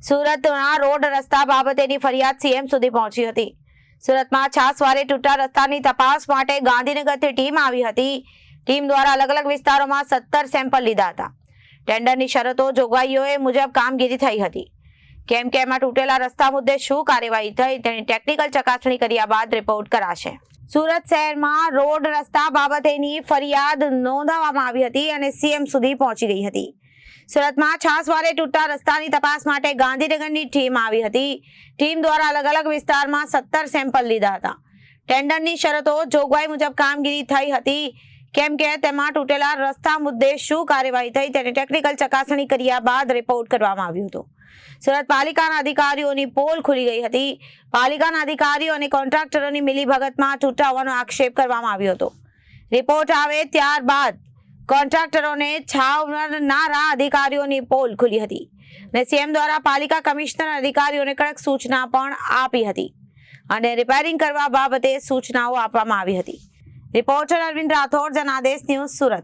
સુરતના રોડ રસ્તા બાબતેની ફરિયાદ સીએમ સુધી પહોંચી હતી. સુરતમાં છાસવારે તૂટતા રસ્તાની તપાસ માટે ગાંધીનગરથી ટીમ આવી હતી. ટીમ દ્વારા અલગ અલગ વિસ્તારોમાં 17 સેમ્પલ લીધા હતા. ટેન્ડરની શરતો જોગવાઈઓ મુજબ કામગીરી થઈ હતી. કેમ કે એમાં તૂટેલા રસ્તા મુદ્દે શું કાર્યવાહી થઈ તેની ટેકનિકલ ચકાસણી કર્યા બાદ રિપોર્ટ કરાશે. સુરત શહેરમાં રોડ રસ્તા બાબતેની ફરિયાદ નોંધાવવામાં આવી હતી અને સીએમ સુધી પહોંચી ગઈ હતી. સુરતમાં છાસવારે તૂટતા રસ્તાની તપાસ માટે ગાંધીનગરની ટીમ આવી હતી. ટીમ દ્વારા અલગ અલગ વિસ્તારમાં 17 સેમ્પલ લીધા હતા. ટેન્ડરની શરતો જોગવાઈ મુજબ કામગીરી થઈ હતી. કેમ કે તેમાં તૂટેલા રસ્તા મુદ્દે શું કાર્યવાહી થઈ તેની ટેકનિકલ ચકાસણી કર્યા બાદ રિપોર્ટ કરવામાં આવ્યો હતો. સુરત પાલિકાના અધિકારીઓની પોલ ખુલી ગઈ હતી. પાલિકાના અધિકારીઓ અને કોન્ટ્રાક્ટરોની મિલીભગતમાં તૂટા હોવાનો આક્ષેપ કરવામાં આવ્યો હતો. રિપોર્ટ આવે ત્યારબાદ કોન્ટ્રાક્ટરોને છાવરનારા અધિકારીઓની પોલ ખુલી હતી અને સીએમ દ્વારા પાલિકા કમિશનર અધિકારીઓને કડક સૂચના પણ આપી હતી અને રિપેરિંગ કરવા બાબતે સૂચનાઓ આપવામાં આવી હતી. Reporter Arvind Rathod, Janadesh news, Surat.